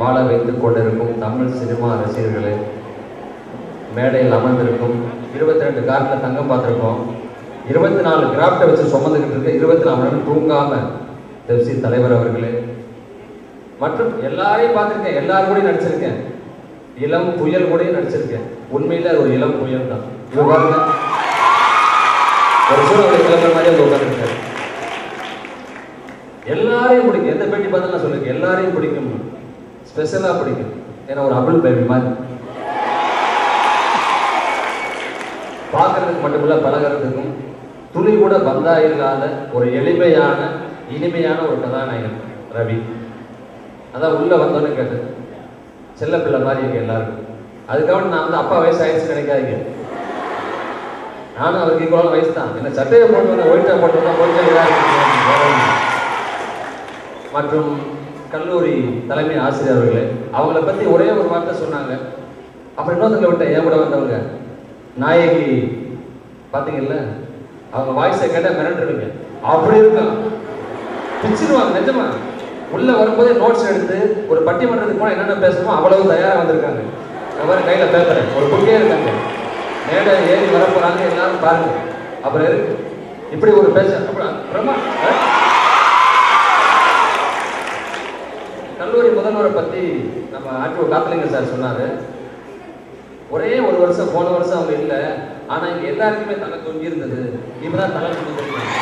வாழ வைத்துக் கொண்டிருக்கும் தமிழ் சினிமா ரசிகர்களே, மேடையில் அமர்ந்திருக்கும் 22 காரில் தங்கம் பார்த்துருக்கோம், 24 கிராஃப்டை வச்சு சுமந்துக்கிட்டு இருக்க 24 மணி நேரம் தூங்காம பெப்சி தலைவர் அவர்களே, மற்றும் எல்லாரையும் பார்த்துருக்கேன், எல்லாரும் கூட நடிச்சிருக்கேன், இளம் புயல் கூட நடிச்சிருக்கேன். உண்மையில ஒரு இளம் புயல் தான். இது பாருங்க, ஒரு சூழ்நிலை கிளம்புற மாதிரி அது உட்காந்துருக்காரு. எல்லாரையும் பிடிக்கும். எந்த பேட்டி பார்த்து நான் சொல்லியிருக்கேன், எல்லாரையும் பிடிக்கும், ஸ்பெஷலா பிடிக்கும். ஏன்னா ஒரு அபுல் பேபி மாதிரி பார்க்கறதுக்கு மட்டுமில்ல, பழகிறதுக்கும் துளி கூட பந்தா இல்லாத ஒரு எளிமையான இனிமையான ஒரு கதாநாயகன் ரவி. அதான் உள்ள வந்தோன்னு கேட்டேன், செல்ல பிள்ளை மாதிரி இருக்கு எல்லாருக்கும். அதுக்காக நான் வந்து அப்பா வயசு ஆயிடுச்சு நினைக்காதீங்க, நானும் அவருக்கு ஈக்குவலான வயசு தான். என்ன சட்டையை போட்டு வந்தேன், ஒயிட்டை போட்டு வந்தேன், கொஞ்சம் இதாக இருக்கு. மற்றும் கல்லூரி தலைமை ஆசிரியர்களே, அவங்கள பற்றி ஒரே ஒரு வார்த்தை சொன்னாங்க. அப்புறம் இன்னொருத்தங்களை விட்டேன், ஏன் கூட வந்தவங்க நாயகி பார்த்தீங்கல்ல, அவங்க வாய்ஸை கேட்டால் மிரண்டுருவீங்க, அப்படி இருக்கும், பிச்சிருவாங்க நிஜமா. உள்ள வரும்போதே நோட்ஸ் எடுத்து ஒரு பட்டிமன்றத்துக்கு போனால் என்னென்ன பேசணுமோ அவ்வளவு தயாராக வந்திருக்காங்க. அவர் கையில் பேப்பர் ஒரு புக்கே இருக்காங்க, மேடை ஏறி வரப்போறாங்க, எல்லாரும் பாருங்க. அப்புறம் இருக்கு இப்படி ஒரு பேச. அப்புறமா கல்லூரி முதல்வரை பற்றி நம்ம ஆர்டிஓ காத்தலிங்க சார் சொன்னாரு. ஒரே ஒரு வருஷம், போன வருஷம் அவங்க இல்லை, ஆனா இங்க எல்லாருக்குமே தலை தொங்கி இருந்தது, இப்பதான் தலை தொங்கிருக்காங்க.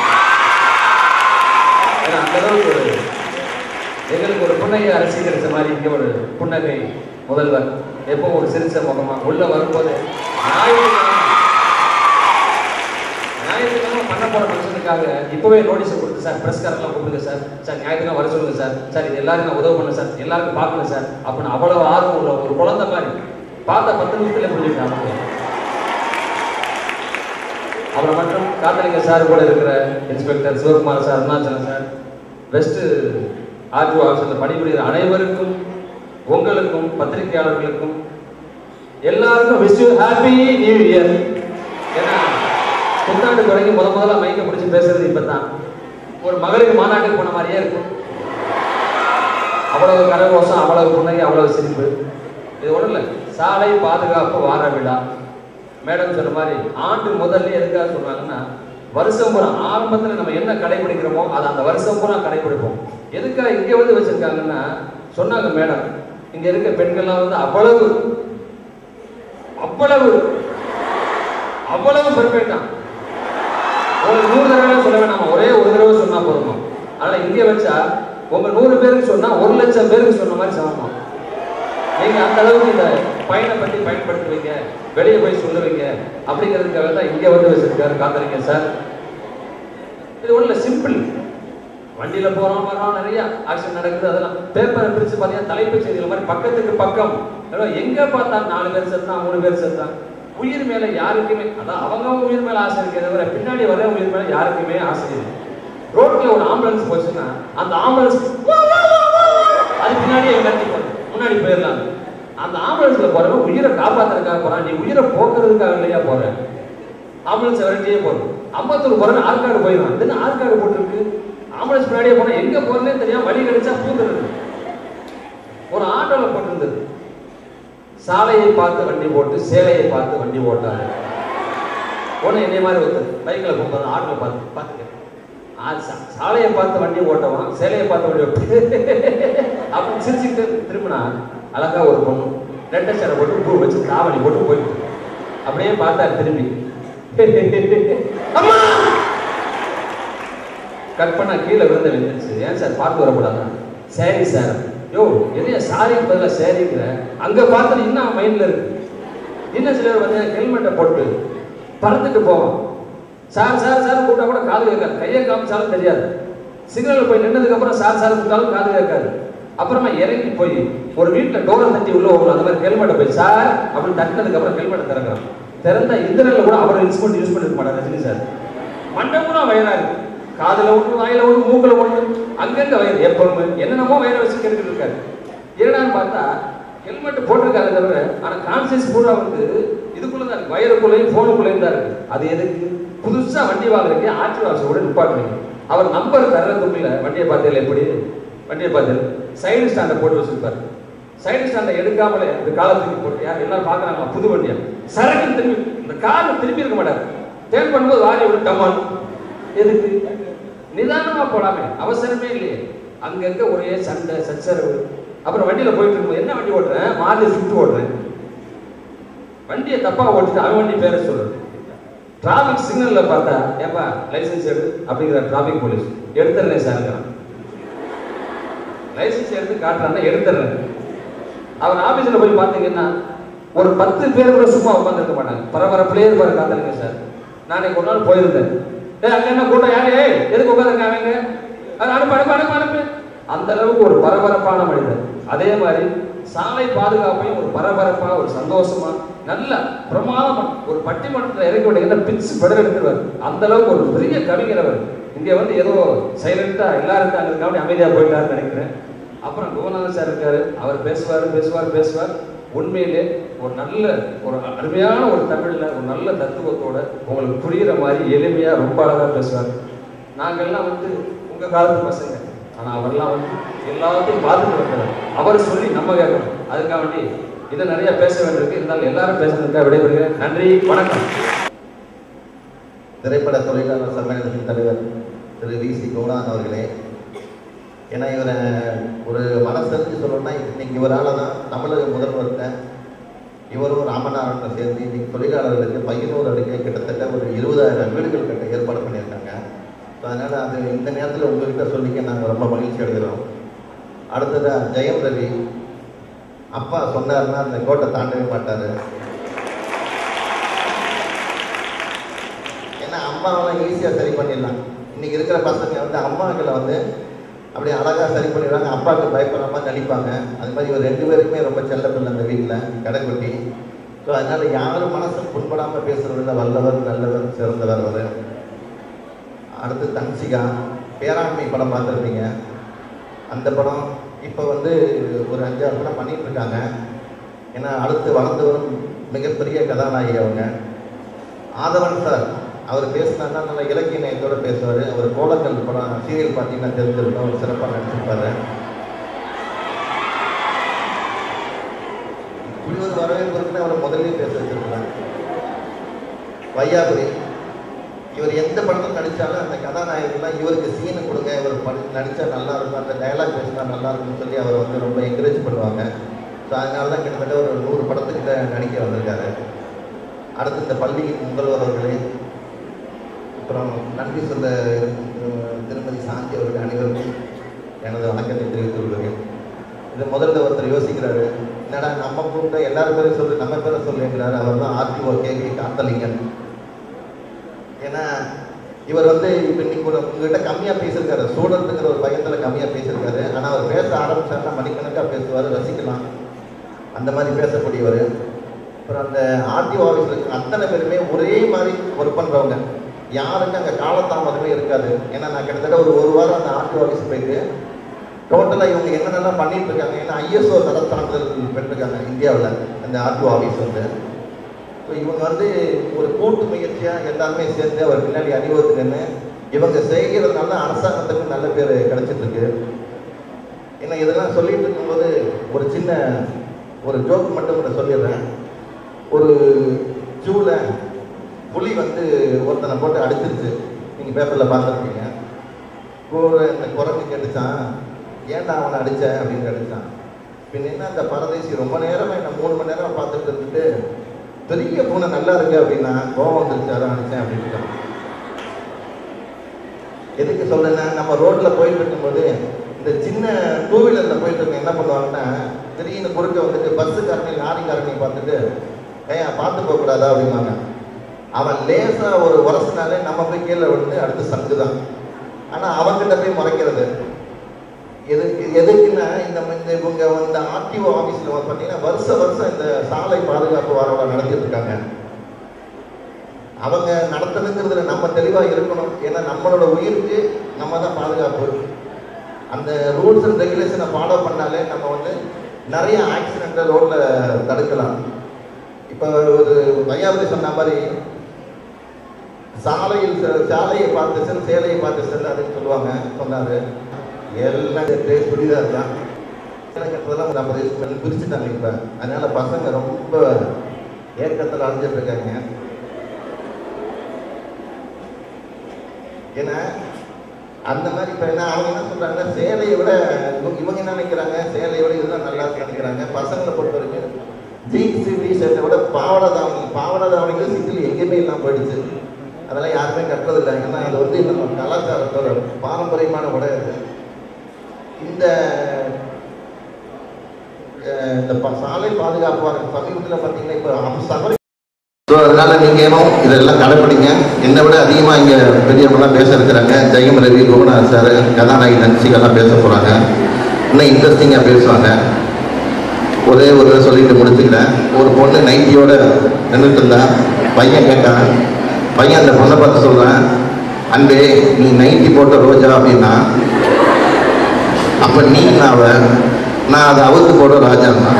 ஏன்னா அந்த அளவுக்கு ஒரு எங்களுக்கு ஒரு புன்னகை அரசியல் கிடைச்ச மாதிரி இங்க ஒரு புன்னகை முதல்வர், எப்போ ஒரு சிரிச்ச முகமா உள்ள வரும்போது ஞாயிற்றுக்கிழமை பண்ண போற மனுஷனுக்காக இப்பவே நோட்டீஸ் கொடுத்து, சார் பிரஸ்காரெல்லாம் கூப்பிடுங்க சார், சார் ஞாயிற்றுக்கிழமை வர சொல்லுங்க சார், சார் இது எல்லாரும் நான் உதவி பண்ண சார், எல்லாருக்கும் பார்க்கணும் சார் அப்படின்னு அவ்வளவு ஆர்வம் உள்ள ஒரு குழந்தை மாதிரி பார்த்த 10 நிமிஷத்துல புரிஞ்சுக்கிட்டாங்க. அப்புறம் மற்றும் காத்தலிங்க சார் கூட இருக்கிற inspector Sivakumar sir, Arunachalam sir, best RTO ஆஃபீஸில் பணிபுரிகிற அனைவருக்கும், உங்களுக்கும், பத்திரிகையாளர்களுக்கும் எல்லாருக்கும் wish you happy new year. ஏன்னா புத்தாண்டு தொடங்கி முதல்ல மைக்க பிடிச்சி பேசுறது இப்பதான் ஒரு மகளிர் மாநாட்டுக்கு போன மாதிரியே இருக்கும். அவ்வளவு கரகோஷம், அவ்வளவு புன்னகை, அவ்வளவு சிரிப்பு. இது ஒன்றும் இல்லை, சாலை பாதுகாப்பு வார விழா. மேடம் சொன்ன மாதிரி ஆண்டு முதல்ல எதுக்காக சொல்றாங்கன்னா, வருஷம் பூரா ஆரம்பத்தில் நம்ம என்ன கடைபிடிக்கிறோமோ அதை அந்த வருஷம் பூரா கடைபிடிப்போம். எதுக்காக இங்கே வந்து வச்சிருக்காங்கன்னா, சொன்னாங்க மேடம், இங்க இருக்க பெண்கள்லாம் வந்து அவ்வளவு அவ்வளவு அவ்வளவு பெர்ஃபெக்டா, ஒரு 100 தடவை சொல்ல வேணாமா, ஒரே ஒரு தடவை சொன்னா போதுமா. அதனால இங்கே வச்சா உங்க 100 பேருக்கு சொன்னா 1,00,000 பேருக்கு சொன்ன மாதிரி சமமா. நீங்க அந்த அளவுக்கு இந்த பயனை பற்றி பயன்படுத்துவீங்க, வெளியே போய் சொல்லுவீங்க அப்படிங்கிறதுக்காக தான் இங்கே வந்து வச்சிருக்காரு காத்தலிங்க சார். இது ஒன்றும் சிம்பிள், வண்டியில போறோம் வரோம், நிறைய ஆக்ஷன் நடக்குது, அதெல்லாம் பேப்பரை பிரிச்சு பார்த்தீங்கன்னா தலைப்பு செய்திகள் மாதிரி பக்கத்துக்கு பக்கம், எங்க பார்த்தா 4 பேர் செத்தான், 3 பேர் செத்தான். உயிர் மேல யாருக்குமே, அதான் அவங்க உயிர் மேல ஆசை இருக்கிறத விட பின்னாடி வர உயிர் மேல யாருக்குமே ஆசை இல்லை. ரோட்ல ஒரு ஆம்புலன்ஸ் போச்சுன்னா அந்த ஆம்புலன்ஸ் அது பின்னாடியே முன்னாடி போயிடலாம். அந்த ஆம்புலன்ஸ்ல போறவன் உயிரை காப்பாத்துறதுக்காக போறான், நீ உயிரை போக்குறதுக்காக இல்லையா போற. ஆம்புலன்ஸ் விரட்டியே போறோம். அம்பத்தூர் போறேன்னு ஆற்காடு போயிடும், இதுன்னு ஆற்காடு போட்டுருக்கு. ஆம்புலன்ஸ் முன்னாடியே போனா எங்க போறதே தெரியாம வழி கிடைச்சா பூந்துருது. ஒரு ஆட்டோல போட்டிருந்தது, சாலையை பார்த்து வண்டி போட்டு சேலையை பார்த்து வண்டி ஓட்டாரு. ஒண்ணு என்னைய மாதிரி ஒருத்தர் பைக்ல போகும்போது ஆட்டோல பார்த்து சாலையை பார்த்து வண்டி ஓட்டவான், சேலையை பார்த்து வண்டி ஓட்டு அப்படின்னு சிரிச்சுக்கிட்டு திரும்பினா அழகா ஒரு பொண்ணு ரெட்டை சேரை போட்டு பூ வச்சு தாவணி போட்டு போயிட்டு அப்படியே பார்த்தாரு திரும்பி. கட் பண்ணா கீழே விழுந்து விழுந்துச்சு. ஏன் சார் பார்த்து வரக்கூடாது? சரி சார். யோ எதையா சாரிக்கு பதிலாக சேரிங்கிற, அங்க பார்த்து இன்னும் மைண்ட்ல இருக்கு. இன்னும் சிலர் வந்து ஹெல்மெட்டை போட்டு பறந்துட்டு போவோம். சார் சார் சார் கூட்டா கூட காது கேட்காது, கையை காமிச்சாலும் தெரியாது. சிக்னல் போய் நின்னதுக்கு அப்புறம் சார் சார் கூட்டாலும் காது கேட்காது. அப்புறமா இறங்கி போய் ஒரு வீட்டுல டோரை தட்டி உள்ள போகணும், அந்த மாதிரி ஹெல்மெட்டை போய் சார் அப்படின்னு தட்டினதுக்கு அப்புறம் ஹெல்மெட்டை திறக்கிறான். திறந்தா இந்திரன்ல கூட அவர் இன்ஸ்ட்ருமெண்ட் யூஸ் பண்ணிருக்க மாட்டார் ரஜினி சார். மண்டபம்னா வயரா இருக்கு, காதுல ஒண்ணு, வாயில ஒண்ணு, மூக்குல ஒண்ணு, அங்கங்க வயர், எப்பவுமே என்னென்னமோ வயரை வச்சு கேட்டுக்கிட்டு இருக்காரு. என்னடான்னு பார்த்தா ஹெல்மெட் போட்டிருக்காரு தவிர ஆனா கான்சியஸ் பூரா வந்து இதுக்குள்ளதான் இருக்கு, வயருக்குள்ளேயும் போனுக்குள்ளேயும் தான் இருக்கு. அது எதுக்கு? புதுசா வண்டி வாங்குறீங்க, ஆர்டிஓ நிப்பாட்டுறீங்க, அவர் நம்பர் தர்றதுக்குள்ள வண்டியை பார்த்தீங்க எப்படி, வண்டியை பார்த்து சைடு ஸ்டாண்டை போட்டு வச்சிருப்பாரு. சைடு ஸ்டாண்டை எடுக்காமலே இந்த காலத்துக்கு போட்டு யார் எல்லாரும் பார்க்குறாங்க புது வண்டியா சரக்கு திரும்பி இந்த கார் திரும்பி இருக்க மாட்டார். டேர்ன் பண்ணும்போது வாரி விட கமான் எதுக்கு நிதானமா போலாமே, அவசரமே இல்லையே. அங்கங்க ஒரே சண்டை சச்சரவு. அப்புறம் வண்டியில போயிட்டு இருக்கும்போது என்ன வண்டி ஓட்டுறேன், மாதிரி சுட்டு ஓட்டுறேன், வண்டியை தப்பா ஓட்டுட்டு அவன் வண்டி பேரை சொல்றது. டிராபிக் சிக்னல்ல பார்த்தா ஏப்பா லைசன்ஸ் எடு அப்படிங்கிற டிராபிக் போலீஸ் எடுத்துறேன் சார், லைசன்ஸ் எடுத்து காட்டுறான்னா எடுத்துறேன். அவன் ஆபீஸ்ல போய் பார்த்தீங்கன்னா ஒரு 10 பேர் கூட சும்மா உட்காந்துருக்க மாட்டாங்க, பரபரப்புலேயே இருப்பாரு. காத்துருங்க சார், நான் ஒரு நாள் போயிருந்தேன், அங்க என்ன கூட்டம் யாரு எதுக்கு உட்காந்துருக்காங்க, அது அனுப்பு அனுப்பு அனுப்பு அனுப்பு. அந்த அளவுக்கு ஒரு பரபரப்பான மனிதர். அதே மாதிரி சாலை பாதுகாப்பையும் ஒரு பரபரப்பா ஒரு சந்தோஷமா நல்ல பிரமாதமா ஒரு பட்டிமன்றத்தில் இறக்கி விட்டீங்கன்னா பிச்சு பெடல் எடுத்துருவார். அந்த அளவுக்கு ஒரு பெரிய கவிஞர் அவர். இங்க வந்து ஏதோ சைலண்டா எல்லாரும் அங்க அமைதியா போயிட்டாருன்னு நினைக்கிறேன். அப்புறம் கோவநாதன் சார் இருக்காரு, அவர் பேசுவார். உண்மையிலே ஒரு நல்ல ஒரு அருமையான ஒரு தமிழ்ல ஒரு நல்ல தத்துவத்தோட உங்களுக்கு புரியுற மாதிரி எளிமையா ரொம்ப அழகா பேசுவார். நாங்கள்லாம் வந்து உங்க காலத்து பசங்க, ஆனா அவர்லாம் வந்து எல்லாத்தையும் பார்த்துட்டு வந்தார். அவர் சொல்லி நம்ம கேட்கணும். அதுக்காக வேண்டி இதை நிறைய பேச வேண்டியிருக்கு. இருந்தாலும் எல்லாரும் பேசுறதுக்காக விடைபெறுகிறேன். நன்றி, வணக்கம். திரைப்பட தொழிலாளர் சம்மேளனத்தின் தலைவர் திரு வி சி கோவநாதன் அவர்களே, ஏன்னா இவரை ஒரு மனசரிஞ்சு சொல்லணும்னா இன்னைக்கு இவரால் தான் தமிழக முதல்வர்கிட்ட இவரும் ராமநாதன் சேர்ந்து இன்னைக்கு தொழிலாளர்களுக்கு 11 அடுக்கு கிட்டத்தட்ட ஒரு 20,000 வீடுகள் கட்ட ஏற்பாடு பண்ணியிருக்காங்க. ஸோ அதனால் அது இந்த நேரத்தில் உங்கள்கிட்ட சொல்லிக்க நாங்கள் ரொம்ப மகிழ்ச்சி அடைகிறோம். அடுத்ததாக ஜெயம் ரவி அப்பா சொன்னார்னா அந்த கோட்டை தாண்டவே மாட்டார். ஏன்னா அம்மாவெல்லாம் ஈஸியாக சரி பண்ணிடலாம். இன்றைக்கி இருக்கிற பசங்க வந்து அம்மாக்களை வந்து அப்படியே அழகாக சரி பண்ணிடுவாங்க, அப்பாவுக்கு பயப்படாம நடிப்பாங்க. அது மாதிரி ஒரு 2 பேருக்குமே ரொம்ப செல்லப்பில்லை அந்த வீட்டில் கடைக்குட்டி. ஸோ அதனால் யாரும் மனசும் புண்படாமல் பேசுகிறதில்ல, வல்லவர் நல்லவர் சிறந்தவர் அவர். அடுத்து தன்சிகா பேராண்மை படம் பார்த்துருப்பீங்க. அந்த படம் இப்போ வந்து ஒரு 5-6 படம் பண்ணிகிட்டு இருக்காங்க. ஏன்னா அடுத்து வளர்ந்து வரும் மிகப்பெரிய கதாநாயகி அவங்க. ஆதவன் சார் அவர் பேசினார்னா நல்ல இலக்கிய நயத்தோடு பேசுவார். அவர் கோலக்கல் படம் சீரியல் பார்த்தீங்கன்னா தெரிஞ்சிருக்கோம், அவர் சிறப்பாக நடிச்சிருப்பாரு. இப்படி ஒரு வரவேற்பு இருக்குன்னு அவர் முதலே பேச வச்சிருக்கிறார். வையாபுரி இவர் எந்த படத்தில் நடித்தாலும் அந்த கதாநாயகர்லாம் இவருக்கு சீனு கொடுங்க, இவர் நடித்தா நல்லா இருக்கும், அந்த டைலாக் பேசினா நல்லா இருக்கும்னு சொல்லி அவர் வந்து ரொம்ப என்கரேஜ் பண்ணுவாங்க. ஸோ அதனால தான் கிட்டத்தட்ட ஒரு 100 படத்துக்கிட்ட நடிக்க வந்திருக்காரு. அடுத்து இந்த பள்ளியின் முதல்வர் அவர்களே, அப்புறம் நன்றி சொல்ல திருமதி சாந்தி அவர்கள் அனைவருக்கும் எனது வணக்கத்தை தெரிவித்துக் கொள்கிறேன். இது முதல்ல ஒருத்தர் யோசிக்கிறாரு, என்னடா நம்ம கூப்பிட்ட எல்லாரும் பேரும் சொல்லு நம்ம பேரை சொல்லுங்கிறாரு. அவர் தான் ஆர்டிஓ கேவி காத்தலிங்கன். ஏன்னா இவர் வந்து இப்போ இன்னைக்கு உங்ககிட்ட கம்மியாக பேசியிருக்காரு, ஸ்டூடெண்ட்டுங்கிற ஒரு பயத்தில் கம்மியாக பேசியிருக்காரு. ஆனால் அவர் பேச ஆரம்பிச்சாருன்னா மணிக்கணக்காக பேசுவார், ரசிக்கலாம், அந்த மாதிரி பேசக்கூடியவர். அப்புறம் அந்த ஆர்டிஓ ஆஃபீஸில் இருக்கிற அத்தனை பேருமே ஒரே மாதிரி ஒர்க் பண்ணுறவங்க, யாருக்கும் அங்கே காலதாமதமே இருக்காது. ஏன்னா நான் கிட்டத்தட்ட ஒரு வாரம் அந்த ஆர்டிஓ ஆஃபீஸ் போயிட்டு டோட்டலாக இவங்க என்னென்னலாம் பண்ணிட்டு இருக்காங்க. ஏன்னா ISO தர சான்றிதழ் பெற்றிருக்காங்க இந்தியாவில் அந்த ஆர்டிஓ ஆஃபீஸ் வந்து. ஸோ இவங்க வந்து ஒரு கூட்டு முயற்சியாக எல்லாருமே சேர்ந்து அவர் பின்னாடி அணிவகுத்துன்னு இவங்க செய்கிறதுனால அரசாங்கத்துக்கு நல்ல பேர் கிடைச்சிட்ருக்கு. ஏன்னா இதெல்லாம் சொல்லிட்டு இருக்கும்போது ஒரு சின்ன ஒரு ஜோக் மட்டும் கூட சொல்லிடுறேன். ஒரு ஜூவில் புலி வந்து ஒருத்தனை போட்டு அடிச்சிருச்சு, நீங்கள் பேப்பரில் பார்த்துருப்பீங்க. இந்த குரங்கு கேட்டுச்சான், ஏன்டா அவனை அடித்த அப்படின்னு அடித்தான். பின்ன என்ன அந்த பரதேசி ரொம்ப நேரமாக என்ன 3 மணி நேரம் பார்த்துட்டு இருந்துட்டு பெரிய பூனை நல்லா இருக்கு அப்படின்னா கோவம் வந்துருச்சு அதான் அடித்தேன் அப்படின்னு. எதுக்கு சொல்றேன்னா நம்ம ரோட்டில் போயிட்டு இருக்கும்போது இந்த சின்ன 2 வீலரில் போயிட்டு இருக்க என்ன பண்ணுவாங்கன்னா திடீர்னு குறுக்க வந்துட்டு பஸ்ஸுக்காரனையும் லாரிக்காரனையும் பார்த்துட்டு பார்த்து போகக்கூடாதா அப்படின்னாங்க. அவன் லேசாக ஒரு உரசினாலே நம்ம போய் கீழே விழுந்து அடுத்து சங்கு தான். ஆனால் அவங்ககிட்ட போய் முறைக்கிறது எதுக்குன்னா இந்த இவங்க இந்த ஆர்டிஓ ஆஃபீஸில் பார்த்தீங்கன்னா வருஷம் இந்த சாலை பாதுகாப்பு வாரம் நடத்திட்டு இருக்காங்க. அவங்க நடத்துறதுங்கிறதுல நம்ம தெளிவாக இருக்கணும். ஏன்னா நம்மளோட உயிருக்கு நம்ம தான் பாதுகாப்பு. அந்த ரூல்ஸ் அண்ட் ரெகுலேஷனை ஃபாலோ பண்ணாலே நம்ம வந்து நிறைய ஆக்சிடென்ட்டை ரோட்டில் தடுக்கலாம். இப்போ ஒரு வையாபுரி சொன்ன மாதிரி சாலையை பார்த்து செல் சேலையை பார்த்து செல் அப்படின்னு சொல்லுவாங்க சொன்னார். எல்லாம் சுடிதார் தான். கட்டதெல்லாம் ஒரு 50 வயசுக்கு பிரிச்சுட்டாங்க இப்போ. அதனால பசங்க ரொம்ப ஏக்கத்தில் அடைஞ்சிட்டு இருக்காங்க. ஏன்னா அந்த மாதிரி இப்போ என்ன அவங்க என்ன சொல்கிறாங்கன்னா, சேலையை விட இவங்க என்ன நினைக்கிறாங்க, சேலையை விட இதுதான் நல்லா இருக்கு நினைக்கிறாங்க. பசங்களை பொறுத்த வரைக்கும் ஜீன்ஸு டிஷர்ட்டை விட பாவாடை தாவணிகள் சிட்டில் எங்கேயுமே இல்லாமல் போயிடுச்சு. அதெல்லாம் யாருமே கட்டுறதில்லை. ஏன்னா அது வந்து நம்ம கலாச்சாரத்தோட பாரம்பரியமான உடை அது. இந்த சாலை பாதுகாப்பு சமீபத்தில் பார்த்தீங்கன்னா இப்போ சபரி. ஸோ அதனால நீங்களும் இதெல்லாம் கடைப்பிடிங்க. என்னை விட அதிகமாக இங்கே பெரியவங்களாம் பேச இருக்கிறாங்க. ஜெயம் ரவி, கோகுநாத் சார், கதாநாயகி நன்சிகெல்லாம் பேச போகிறாங்க. இன்னும் இன்ட்ரெஸ்டிங்காக பேசுவாங்க. ஒரே ஒரு சொல்லிட்டு முடிச்சுக்கிறேன். ஒரு பொண்ணு நைட்டியோட நின்றுட்டு இருந்தா, பையன் கேட்டான். பையன் அந்த பொண்ணை பார்த்து சொல்கிறான், அன்பே நீ நைட்டி போட்ட ரோஜா அப்படின்னா, அப்போ நீ நான் அதை அவுத்து போட ராஜான்னா.